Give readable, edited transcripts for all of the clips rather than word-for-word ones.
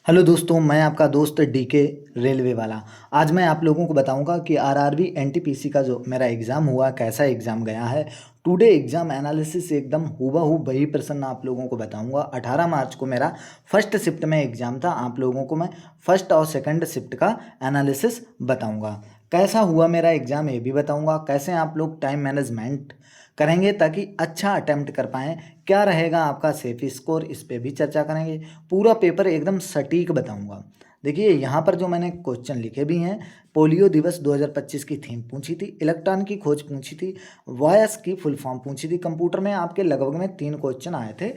Hello दोस्तों, मैं आपका दोस्त डीके रेलवे वाला। आज मैं आप लोगों को बताऊंगा कि आरआरबी एनटीपीसी का जो मेरा एग्ज़ाम हुआ कैसा एग्ज़ाम गया है। टुडे एग्ज़ाम एनालिसिस एकदम हूबहू वही प्रश्न आप लोगों को बताऊंगा। 18 मार्च को मेरा फर्स्ट शिफ्ट में एग्ज़ाम था। आप लोगों को मैं फर्स्ट और सेकंड शिफ्ट का एनालिसिस बताऊंगा। कैसा हुआ मेरा एग्ज़ाम ये भी बताऊंगा। कैसे आप लोग टाइम मैनेजमेंट करेंगे ताकि अच्छा अटेम्प्ट कर पाएँ। क्या रहेगा आपका सेफ स्कोर, इस पे भी चर्चा करेंगे। पूरा पेपर एकदम सटीक बताऊंगा। देखिए यहाँ पर जो मैंने क्वेश्चन लिखे भी हैं। पोलियो दिवस 2025 की थीम पूछी थी, इलेक्ट्रॉन की खोज पूछी थी, वॉयस की फुल फॉर्म पूछी थी। कंप्यूटर में आपके लगभग में 3 क्वेश्चन आए थे।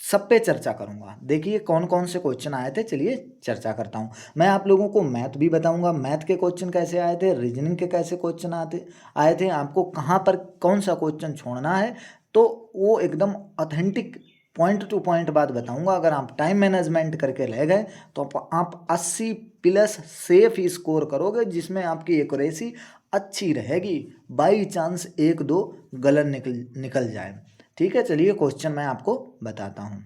सब पे चर्चा करूंगा। देखिए कौन कौन से क्वेश्चन आए थे, चलिए चर्चा करता हूँ। मैं आप लोगों को मैथ भी बताऊंगा, मैथ के क्वेश्चन कैसे आए थे, रीजनिंग के कैसे क्वेश्चन आए थे, आपको कहाँ पर कौन सा क्वेश्चन छोड़ना है। तो वो एकदम ऑथेंटिक पॉइंट टू पॉइंट बात बताऊंगा। अगर आप टाइम मैनेजमेंट करके रह गए तो आप 80 प्लस सेफ स्कोर करोगे, जिसमें आपकी एक्यूरेसी अच्छी रहेगी। बाई चांस एक दो गलत निकल जाए। ठीक है, चलिए क्वेश्चन मैं आपको बताता हूँ।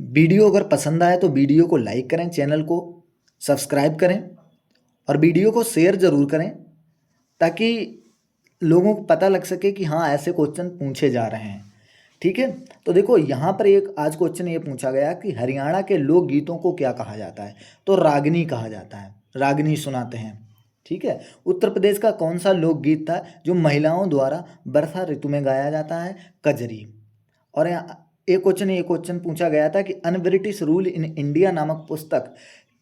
वीडियो अगर पसंद आए तो वीडियो को लाइक करें, चैनल को सब्सक्राइब करें और वीडियो को शेयर ज़रूर करें ताकि लोगों को पता लग सके कि हाँ ऐसे क्वेश्चन पूछे जा रहे हैं। ठीक है, तो देखो यहाँ पर एक आज क्वेश्चन ये पूछा गया कि हरियाणा के लोकगीतों को क्या कहा जाता है। तो रागनी कहा जाता है, रागनी सुनाते हैं। ठीक है, उत्तर प्रदेश का कौन सा लोकगीत था जो महिलाओं द्वारा वर्षा ऋतु में गाया जाता है। कजरी। और एक क्वेश्चन पूछा गया था कि un British rule in India नामक पुस्तक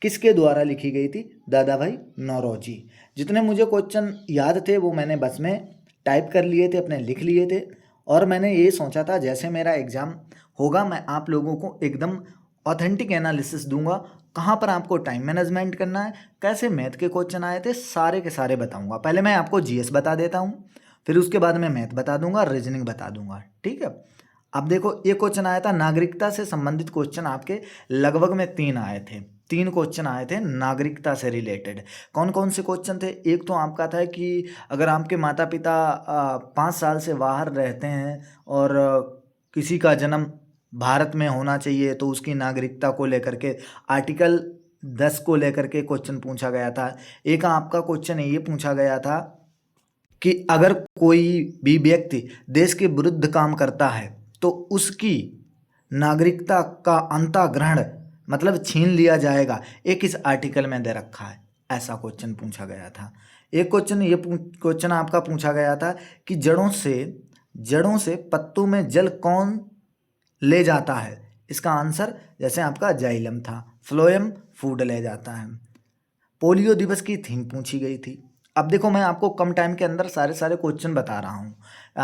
किसके द्वारा लिखी गई थी। दादा भाई नौरोजी। जितने मुझे क्वेश्चन याद थे वो मैंने बस में टाइप कर लिए थे, अपने लिख लिए थे। और मैंने ये सोचा था जैसे मेरा एग्ज़ाम होगा मैं आप लोगों को एकदम ऑथेंटिक एनालिसिस दूंगा। कहाँ पर आपको टाइम मैनेजमेंट करना है, कैसे मैथ के क्वेश्चन आए थे, सारे के सारे बताऊंगा। पहले मैं आपको जीएस बता देता हूँ, फिर उसके बाद मैं मैथ बता दूंगा, रीजनिंग बता दूंगा। ठीक है, अब देखो ये क्वेश्चन आया था नागरिकता से संबंधित क्वेश्चन आपके लगभग में 3 आए थे। 3 क्वेश्चन आए थे नागरिकता से रिलेटेड। कौन कौन से क्वेश्चन थे। एक तो आपका था कि अगर आपके माता पिता 5 साल से बाहर रहते हैं और किसी का जन्म भारत में होना चाहिए तो उसकी नागरिकता को लेकर के आर्टिकल 10 को लेकर के क्वेश्चन पूछा गया था। एक आपका क्वेश्चन ये पूछा गया था कि अगर कोई भी व्यक्ति देश के विरुद्ध काम करता है तो उसकी नागरिकता का अंतःग्रहण मतलब छीन लिया जाएगा। एक इस आर्टिकल में दे रखा है, ऐसा क्वेश्चन पूछा गया था। एक क्वेश्चन आपका पूछा गया था कि जड़ों से पत्तों में जल कौन ले जाता है। इसका आंसर जैसे आपका जाइलम था, फ्लोएम फूड ले जाता है। पोलियो दिवस की थीम पूछी गई थी। अब देखो मैं आपको कम टाइम के अंदर सारे सारे क्वेश्चन बता रहा हूँ।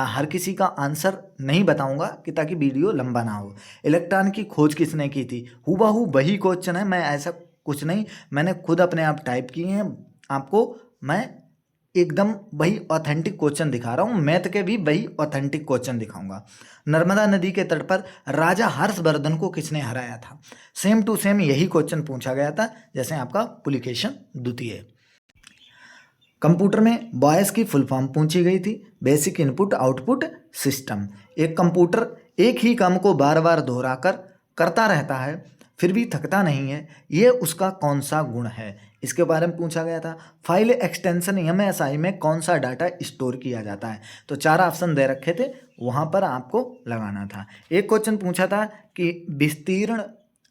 हर किसी का आंसर नहीं बताऊंगा कि ताकि वीडियो लंबा ना हो। इलेक्ट्रॉन की खोज किसने की थी, हूबहू वही क्वेश्चन है। मैं ऐसा कुछ नहीं, मैंने खुद अपने आप टाइप किए हैं। आपको मैं एकदम वही ऑथेंटिक क्वेश्चन दिखा रहा हूँ। मैथ के भी वही ऑथेंटिक क्वेश्चन दिखाऊंगा। नर्मदा नदी के तट पर राजा हर्षवर्धन को किसने हराया था। सेम टू सेम यही क्वेश्चन पूछा गया था जैसे आपका पुलिकेशन द्वितीय। कंप्यूटर में बॉयस की फुल फॉर्म पूछी गई थी, बेसिक इनपुट आउटपुट सिस्टम। एक कंप्यूटर एक ही काम को बार बार दोहराकर करता रहता है फिर भी थकता नहीं है, ये उसका कौन सा गुण है। इसके बारे में पूछा गया था। फाइल एक्सटेंशन एमएसआई में कौन सा डाटा स्टोर किया जाता है। तो 4 ऑप्शन दे रखे थे, वहाँ पर आपको लगाना था। एक क्वेश्चन पूछा था कि विस्तीर्ण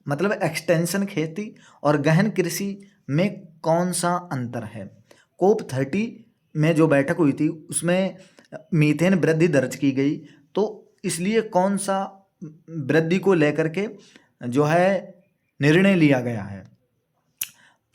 मतलब एक्सटेंशन खेती और गहन कृषि में कौन सा अंतर है। कोप 30 में जो बैठक हुई थी उसमें मीथेन वृद्धि दर्ज की गई, तो इसलिए कौन सा वृद्धि को लेकर के जो है निर्णय लिया गया है।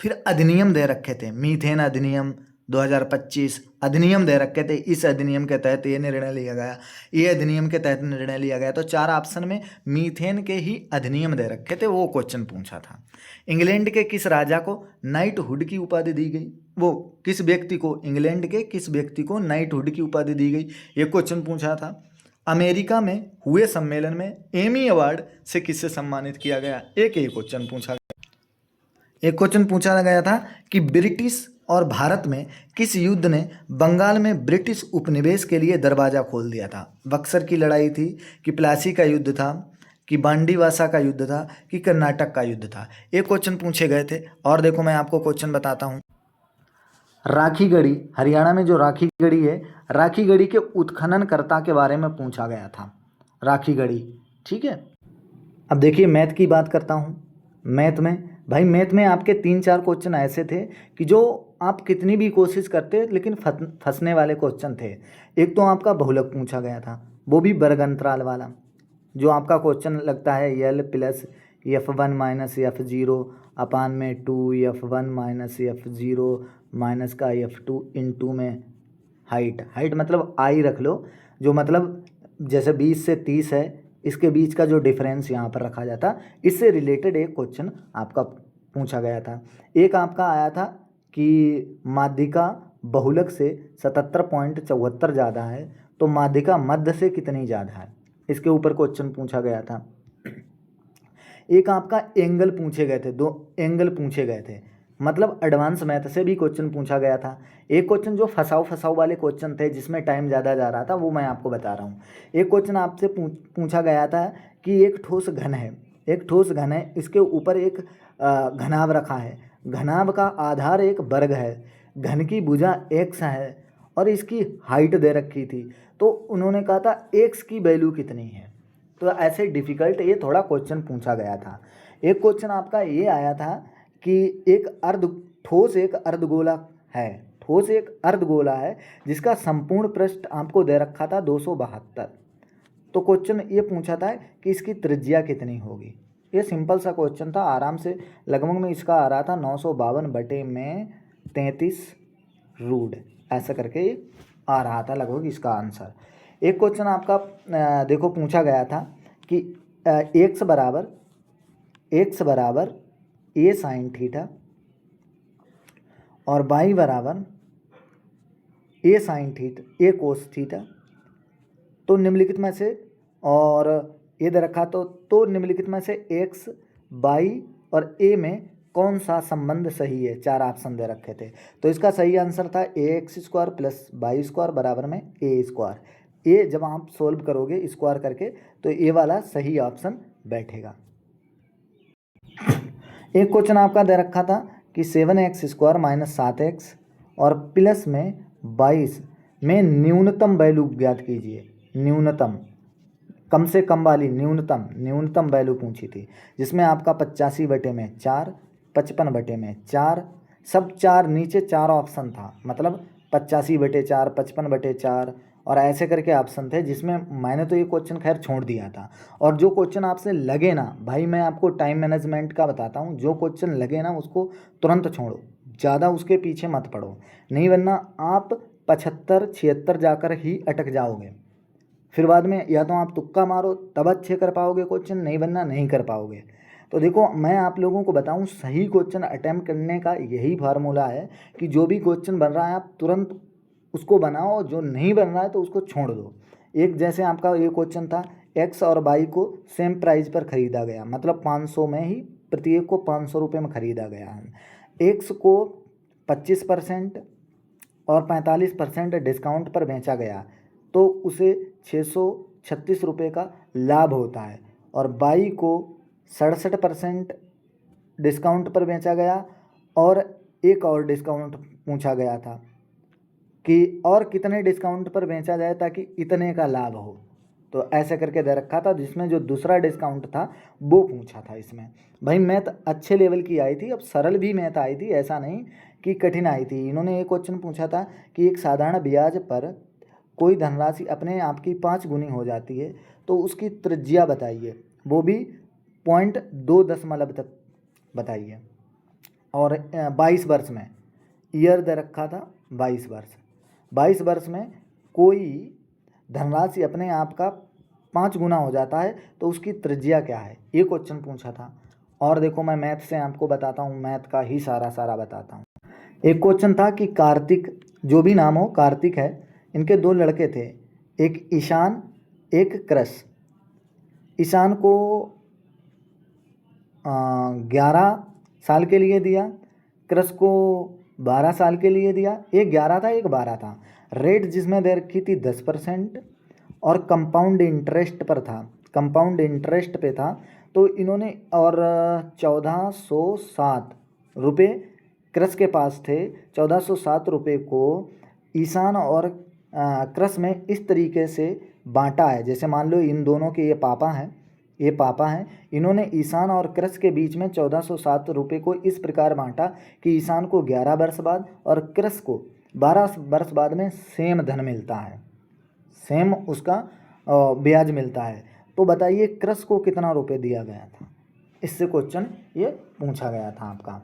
फिर अधिनियम दे रखे थे, मीथेन अधिनियम 2025 अधिनियम दे रखे थे। इस अधिनियम के तहत ये निर्णय लिया गया, ये अधिनियम के तहत निर्णय लिया गया। तो 4 ऑप्शन में मीथेन के ही अधिनियम दे रखे थे, वो क्वेश्चन पूछा था। इंग्लैंड के किस राजा को नाइटहुड की उपाधि दी गई। वो किस व्यक्ति को, इंग्लैंड के किस व्यक्ति को नाइटहुड की उपाधि दी गई, ये क्वेश्चन पूछा था। अमेरिका में हुए सम्मेलन में एमी अवार्ड से किससे सम्मानित किया गया, एक ही क्वेश्चन पूछा। एक क्वेश्चन पूछा गया था कि ब्रिटिश और भारत में किस युद्ध ने बंगाल में ब्रिटिश उपनिवेश के लिए दरवाजा खोल दिया था। बक्सर की लड़ाई थी कि प्लासी का युद्ध था कि बांडीवासा का युद्ध था कि कर्नाटक का युद्ध था। ये क्वेश्चन पूछे गए थे। और देखो मैं आपको क्वेश्चन बताता हूँ। राखी गढ़ी, हरियाणा में जो राखी गढ़ी है, राखी गढ़ी के उत्खननकर्ता के बारे में पूछा गया था। राखी गढ़ी, ठीक है। अब देखिए मैथ की बात करता हूँ। मैथ में भाई, मैथ में आपके 3-4 क्वेश्चन ऐसे थे कि जो आप कितनी भी कोशिश करते लेकिन फंसने वाले क्वेश्चन थे। एक तो आपका बहुलक पूछा गया था, वो भी वर्ग अंतराल वाला, जो आपका क्वेश्चन लगता है यल प्लस F1 माइनस F0 अपान में 2 F1 माइनस F0 माइनस का F2 इन 2 में हाइट मतलब आई रख लो, जो मतलब जैसे 20 से 30 है, इसके बीच का जो डिफरेंस यहाँ पर रखा जाता, इससे रिलेटेड एक क्वेश्चन आपका पूछा गया था। एक आपका आया था कि माध्यिका बहुलक से 77.74 ज़्यादा है, तो माध्यिका मध्य से कितनी ज़्यादा है, इसके ऊपर क्वेश्चन पूछा गया था। एक आपका एंगल पूछे गए थे, 2 एंगल पूछे गए थे, मतलब एडवांस मैथ से भी क्वेश्चन पूछा गया था। एक क्वेश्चन जो फसाऊ वाले क्वेश्चन थे जिसमें टाइम ज़्यादा जा रहा था, वो मैं आपको बता रहा हूँ। एक क्वेश्चन आपसे पूछा गया था कि एक ठोस घन है, एक ठोस घन है, इसके ऊपर एक घनाभ रखा है, घनाभ का आधार एक वर्ग है, घन की भुजा x है और इसकी हाइट दे रखी थी, तो उन्होंने कहा था x की वैल्यू कितनी है। तो ऐसे डिफ़िकल्ट ये थोड़ा क्वेश्चन पूछा गया था। एक क्वेश्चन आपका ये आया था कि ठोस एक अर्धगोला है, ठोस एक अर्धगोला है जिसका संपूर्ण पृष्ठ आपको दे रखा था 272। तो क्वेश्चन ये पूछा था कि इसकी त्रिज्या कितनी होगी। ये सिंपल सा क्वेश्चन था, आराम से लगभग में इसका आ रहा था 952/33 रूट, ऐसा करके आ रहा था लगभग इसका आंसर। एक क्वेश्चन आपका देखो पूछा गया था कि x बराबर a साइन थीटा और y बराबर a sine theta a cos theta, तो निम्नलिखित में से, और ये दे रखा तो निम्नलिखित में से x, y और a में कौन सा संबंध सही है। 4 ऑप्शन दे रखे थे, तो इसका सही आंसर था ax² प्लस y² बराबर में a²। ये जब आप सोल्व करोगे स्क्वायर करके तो ये वाला सही ऑप्शन बैठेगा। एक क्वेश्चन आपका दे रखा था कि 7x² माइनस 7x और प्लस में 22 में न्यूनतम वैल्यू ज्ञात कीजिए। न्यूनतम, कम से कम वाली न्यूनतम वैल्यू पूछी थी, जिसमें आपका 85/4, 55/4, सब 4 नीचे 4 ऑप्शन था, मतलब 85/4, 55/4 और ऐसे करके ऑप्शन थे, जिसमें मैंने तो ये क्वेश्चन खैर छोड़ दिया था। और जो क्वेश्चन आपसे लगे ना भाई, मैं आपको टाइम मैनेजमेंट का बताता हूँ, जो क्वेश्चन लगे ना उसको तुरंत छोड़ो, ज़्यादा उसके पीछे मत पड़ो, नहीं वरना आप 75-76 जाकर ही अटक जाओगे। फिर बाद में या तो आप तुक्का मारो तब अच्छे कर पाओगे क्वेश्चन, नहीं वरना नहीं कर पाओगे। तो देखो मैं आप लोगों को बताऊं, सही क्वेश्चन अटैम्प्ट करने का यही फार्मूला है कि जो भी क्वेश्चन बन रहा है आप तुरंत उसको बनाओ, जो नहीं बन रहा है तो उसको छोड़ दो। एक जैसे आपका ये क्वेश्चन था, एक्स और वाई को सेम प्राइस पर ख़रीदा गया, मतलब 500 में ही प्रत्येक को 500 रुपये में ख़रीदा गया है। एक्स को 25% और 45% डिस्काउंट पर बेचा गया, तो उसे 636 रुपये का लाभ होता है। और वाई को 67% डिस्काउंट पर बेचा गया और एक और डिस्काउंट पूछा गया था कि और कितने डिस्काउंट पर बेचा जाए ताकि इतने का लाभ हो, तो ऐसे करके दे रखा था, जिसमें जो दूसरा डिस्काउंट था वो पूछा था। इसमें भाई मैथ अच्छे लेवल की आई थी, अब सरल भी मैथ आई थी, ऐसा नहीं कि कठिन आई थी। इन्होंने एक क्वेश्चन पूछा था कि एक साधारण ब्याज पर कोई धनराशि अपने आप की 5 गुनी हो जाती है, तो उसकी त्रिज्या बताइए, वो भी 0.2 तक बताइए। और 22 वर्ष में ईयर दे रखा था 22 वर्ष, 22 वर्ष में कोई धनराशि अपने आप का 5 गुना हो जाता है, तो उसकी त्रिज्या क्या है, ये क्वेश्चन पूछा था। और देखो मैं मैथ से आपको बताता हूँ, मैथ का ही सारा बताता हूँ। एक क्वेश्चन था कि कार्तिक, जो भी नाम हो, कार्तिक है, इनके 2 लड़के थे, एक ईशान एक कृष। ईशान को 11 साल के लिए दिया, कृष को 12 साल के लिए दिया, एक 11 था एक 12 था। रेट जिसमें दे रखी थी 10% और कंपाउंड इंटरेस्ट पर था, कंपाउंड इंटरेस्ट पे था। तो इन्होंने और 1407 रुपये क्रस के पास थे। 1407 रुपये को ईशान और क्रस में इस तरीके से बांटा है। जैसे मान लो इन दोनों के ये पापा हैं। इन्होंने ईशान और क्रस के बीच में 1407 रुपये को इस प्रकार बांटा कि ईशान को 11 वर्ष बाद और क्रस को 12 वर्ष बाद में सेम धन मिलता है, सेम उसका ब्याज मिलता है। तो बताइए क्रस को कितना रुपये दिया गया था, इससे क्वेश्चन ये पूछा गया था आपका।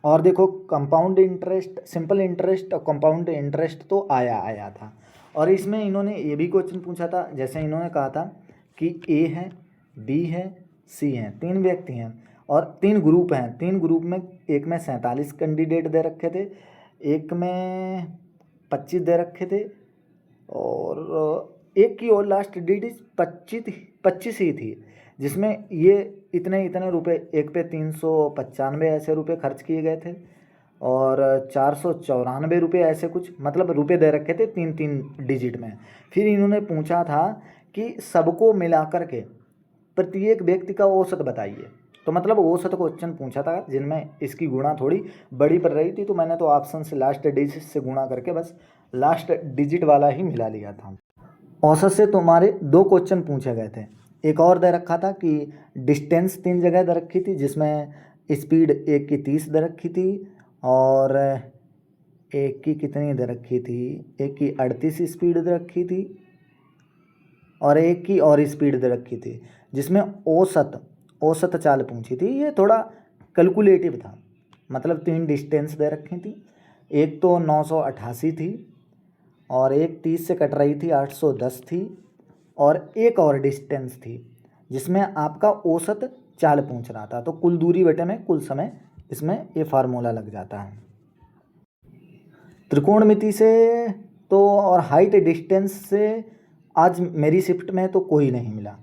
और देखो कंपाउंड इंटरेस्ट, सिंपल इंटरेस्ट और कंपाउंड इंटरेस्ट तो आया था। और इसमें इन्होंने ये भी क्वेश्चन पूछा था, जैसे इन्होंने कहा था कि ए है, बी है, सी है, 3 व्यक्ति हैं और 3 ग्रुप हैं। 3 ग्रुप में एक में 47 कैंडिडेट दे रखे थे, एक में 25 दे रखे थे और एक की और लास्ट डेट 25 ही थी, जिसमें ये इतने रुपए, एक पे 395 ऐसे रुपए खर्च किए गए थे और 494 ऐसे कुछ मतलब रुपए दे रखे थे 3 डिजिट में। फिर इन्होंने पूछा था कि सबको मिलाकर के प्रत्येक व्यक्ति का औसत बताइए। तो मतलब औसत क्वेश्चन पूछा था जिनमें इसकी गुणा थोड़ी बड़ी पड़ रही थी, तो मैंने तो ऑप्शन से लास्ट डिजिट से गुणा करके बस लास्ट डिजिट वाला ही मिला लिया था। औसत से तुम्हारे 2 क्वेश्चन पूछे गए थे। एक और दे रखा था कि डिस्टेंस 3 जगह दे रखी थी, जिसमें स्पीड एक की 30 दे रखी थी और एक की कितनी दे रखी थी, एक की 38 स्पीड दे रखी थी और एक की और स्पीड दे रखी थी, जिसमें औसत चाल पूछी थी। ये थोड़ा कैलकुलेटिव था, मतलब 3 डिस्टेंस दे रखी थी, एक तो 988 थी और एक 30 से कट रही थी 810 थी और एक और डिस्टेंस थी जिसमें आपका औसत चाल पूछ रहा था। तो कुल दूरी बटे में कुल समय, इसमें ये फार्मूला लग जाता है। त्रिकोणमिति से तो और हाइट डिस्टेंस से आज मेरी शिफ्ट में तो कोई नहीं मिला।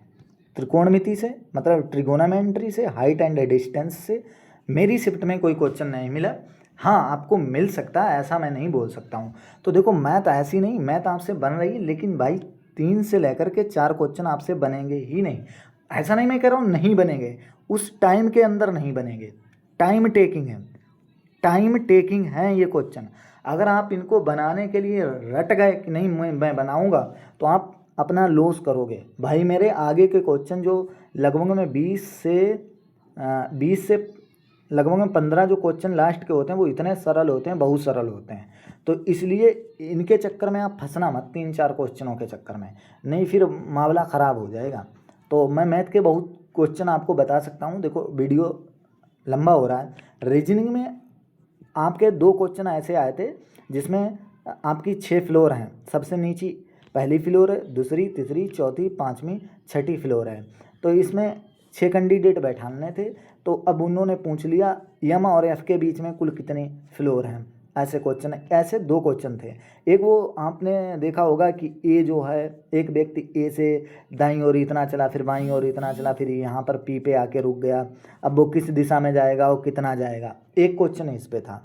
त्रिकोणमिति से मतलब ट्रिगोनोमेट्री से, हाइट एंड डिस्टेंस से मेरी शिफ्ट में कोई क्वेश्चन नहीं मिला। हाँ, आपको मिल सकता है, ऐसा मैं नहीं बोल सकता हूँ। तो देखो मैथ ऐसी नहीं, मैथ आपसे बन रही है, लेकिन भाई 3 से लेकर के 4 क्वेश्चन आपसे बनेंगे ही नहीं। ऐसा नहीं मैं कह रहा हूँ नहीं बनेंगे, उस टाइम के अंदर नहीं बनेंगे। टाइम टेकिंग है ये क्वेश्चन। अगर आप इनको बनाने के लिए रट गए कि नहीं मैं बनाऊँगा, तो आप अपना लॉस करोगे। भाई मेरे आगे के क्वेश्चन जो लगभग में 20 से लगभग में 15 जो क्वेश्चन लास्ट के होते हैं वो इतने सरल होते हैं, बहुत सरल होते हैं। तो इसलिए इनके चक्कर में आप फंसना मत, 3-4 क्वेश्चनों के चक्कर में, नहीं फिर मामला ख़राब हो जाएगा। तो मैं मैथ के बहुत क्वेश्चन आपको बता सकता हूँ। देखो वीडियो लंबा हो रहा है। रीजनिंग में आपके 2 क्वेश्चन ऐसे आए थे जिसमें आपकी 6 फ्लोर हैं। सबसे नीचे पहली फ्लोर है, दूसरी, तीसरी, चौथी, 5वीं, 6ठी फ्लोर है। तो इसमें 6 कैंडिडेट बैठाने थे। तो अब उन्होंने पूछ लिया यम और एफ के बीच में कुल कितने फ्लोर हैं। ऐसे क्वेश्चन, ऐसे 2 क्वेश्चन थे। एक वो आपने देखा होगा कि ए जो है, एक व्यक्ति ए से दाईं ओर इतना चला, फिर बाईं ओर इतना चला, फिर यहाँ पर पी पे आके रुक गया। अब वो किस दिशा में जाएगा, वो कितना जाएगा, एक क्वेश्चन इस पे था।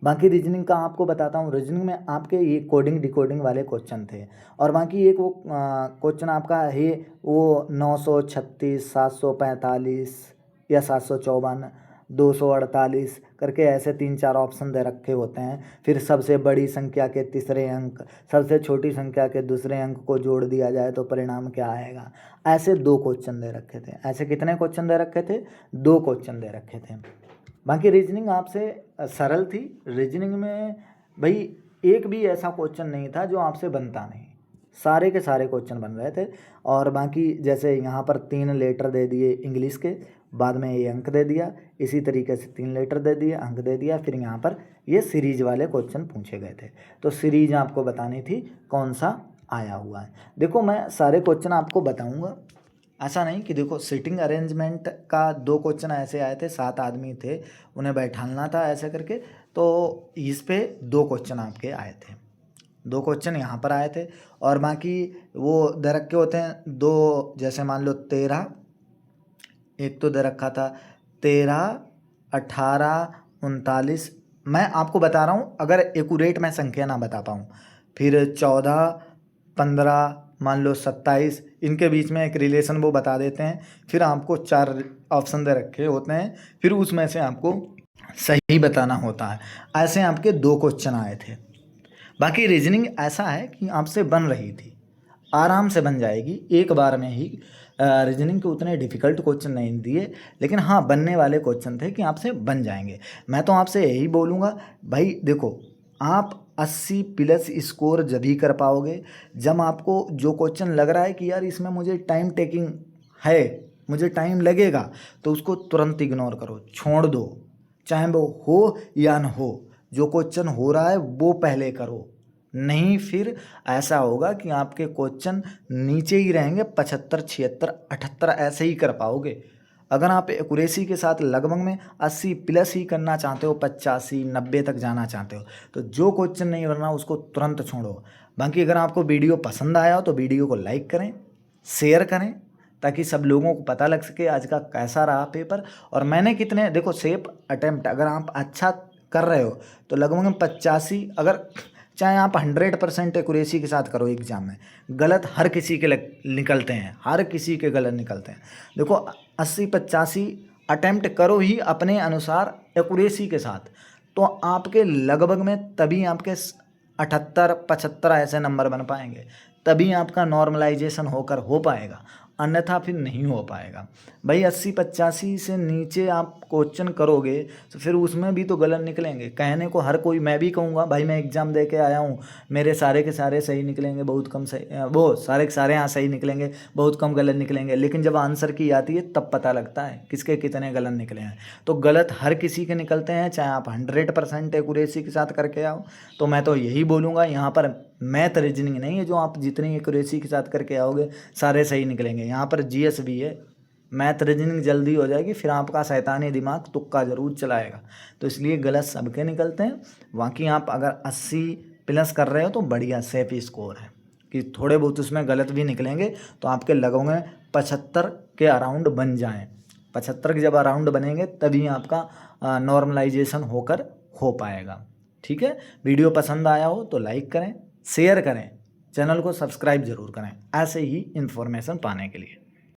बाकी रीजनिंग का आपको बताता हूँ। रीजनिंग में आपके ये कोडिंग डिकोडिंग वाले क्वेश्चन थे। और बाकी एक वो क्वेश्चन आपका है वो 936, 745 या 754, 248 करके ऐसे 3-4 ऑप्शन दे रखे होते हैं। फिर सबसे बड़ी संख्या के तीसरे अंक, सबसे छोटी संख्या के दूसरे अंक को जोड़ दिया जाए तो परिणाम क्या आएगा। ऐसे 2 क्वेश्चन दे रखे थे। ऐसे कितने क्वेश्चन दे रखे थे, 2 क्वेश्चन दे रखे थे। बाकी रीजनिंग आपसे सरल थी। रीजनिंग में भाई एक भी ऐसा क्वेश्चन नहीं था जो आपसे बनता नहीं, सारे के सारे क्वेश्चन बन रहे थे। और बाकी जैसे यहाँ पर 3 लेटर दे दिए इंग्लिश के, बाद में ये अंक दे दिया, इसी तरीके से 3 लेटर दे दिए, अंक दे दिया। फिर यहाँ पर ये सीरीज वाले क्वेश्चन पूछे गए थे। तो सीरीज आपको बतानी थी कौन सा आया हुआ है। देखो मैं सारे क्वेश्चन आपको बताऊँगा, ऐसा नहीं कि देखो सिटिंग अरेंजमेंट का 2 क्वेश्चन ऐसे आए थे, 7 आदमी थे, उन्हें बैठाना था ऐसे करके। तो इस पे 2 क्वेश्चन आपके आए थे, 2 क्वेश्चन यहाँ पर आए थे। और बाकी वो दे रखे होते हैं 2, जैसे मान लो 13, एक तो दे रखा था 13, 18, 39। मैं आपको बता रहा हूँ, अगर एक्यूरेट मैं संख्या ना बता पाऊँ। फिर 14, 15, मान लो 27, इनके बीच में एक रिलेशन वो बता देते हैं। फिर आपको 4 ऑप्शन दे रखे होते हैं, फिर उसमें से आपको सही बताना होता है। ऐसे आपके 2 क्वेश्चन आए थे। बाकी रीजनिंग ऐसा है कि आपसे बन रही थी, आराम से बन जाएगी एक बार में ही। रीजनिंग के उतने डिफ़िकल्ट क्वेश्चन नहीं दिए, लेकिन हाँ बनने वाले क्वेश्चन थे कि आपसे बन जाएंगे। मैं तो आपसे यही बोलूँगा भाई, देखो आप 80 प्लस स्कोर जब ही कर पाओगे जब आपको जो क्वेश्चन लग रहा है कि यार इसमें मुझे टाइम टेकिंग है, मुझे टाइम लगेगा, तो उसको तुरंत इग्नोर करो, छोड़ दो, चाहे वो हो या न हो। जो क्वेश्चन हो रहा है वो पहले करो, नहीं फिर ऐसा होगा कि आपके क्वेश्चन नीचे ही रहेंगे, 75, 76, 78 ऐसे ही कर पाओगे। अगर आप एक्यूरेसी के साथ लगभग में 80 प्लस ही करना चाहते हो, 85, 90 तक जाना चाहते हो, तो जो क्वेश्चन नहीं बनना उसको तुरंत छोड़ो। बाकी अगर आपको वीडियो पसंद आया हो तो वीडियो को लाइक करें, शेयर करें, ताकि सब लोगों को पता लग सके आज का कैसा रहा पेपर। और मैंने कितने, देखो सेफ अटेम्प्ट, अगर आप अच्छा कर रहे हो तो लगभग में 85, अगर चाहे आप 100% एक्यूरेसी के साथ करो एग्जाम में, गलत हर किसी के निकलते हैं, हर किसी के गलत निकलते हैं। देखो 80-85 अटेम्प्ट करो ही अपने अनुसार एक्यूरेसी के साथ, तो आपके लगभग में तभी आपके 78-75 ऐसे नंबर बन पाएंगे, तभी आपका नॉर्मलाइजेशन होकर हो पाएगा, अन्यथा फिर नहीं हो पाएगा। भाई 80-85 से नीचे आप क्वेश्चन करोगे तो फिर उसमें भी तो गलत निकलेंगे। कहने को हर कोई, मैं भी कहूँगा भाई मैं एग्ज़ाम दे के आया हूँ, मेरे सारे के सारे सही निकलेंगे, बहुत कम सही, वो सारे के सारे यहाँ सही निकलेंगे, बहुत कम गलत निकलेंगे। लेकिन जब आंसर की आती है तब पता लगता है किसके कितने गलत निकले हैं। तो गलत हर किसी के निकलते हैं, चाहे आप 100% एक्यूरेसी के साथ करके आओ। तो मैं तो यही बोलूँगा, यहाँ पर मैथ रीजनिंग नहीं है जो आप जितनी एक्यूरेसी के साथ करके आओगे सारे सही निकलेंगे। यहाँ पर जीएस भी है, मैथ रीजनिंग जल्दी हो जाएगी, फिर आपका शैतानी दिमाग तुक्का ज़रूर चलाएगा। तो इसलिए गलत सबके निकलते हैं। बाकी आप अगर 80 प्लस कर रहे हो तो बढ़िया सेफ स्कोर है, कि थोड़े बहुत उसमें गलत भी निकलेंगे तो आपके लगोगे 75 के अराउंड बन जाएं। 75 के जब अराउंड बनेंगे तभी आपका नॉर्मलाइजेशन होकर हो पाएगा। ठीक है, वीडियो पसंद आया हो तो लाइक करें, शेयर करें, चैनल को सब्सक्राइब ज़रूर करें ऐसे ही इन्फॉर्मेशन पाने के लिए।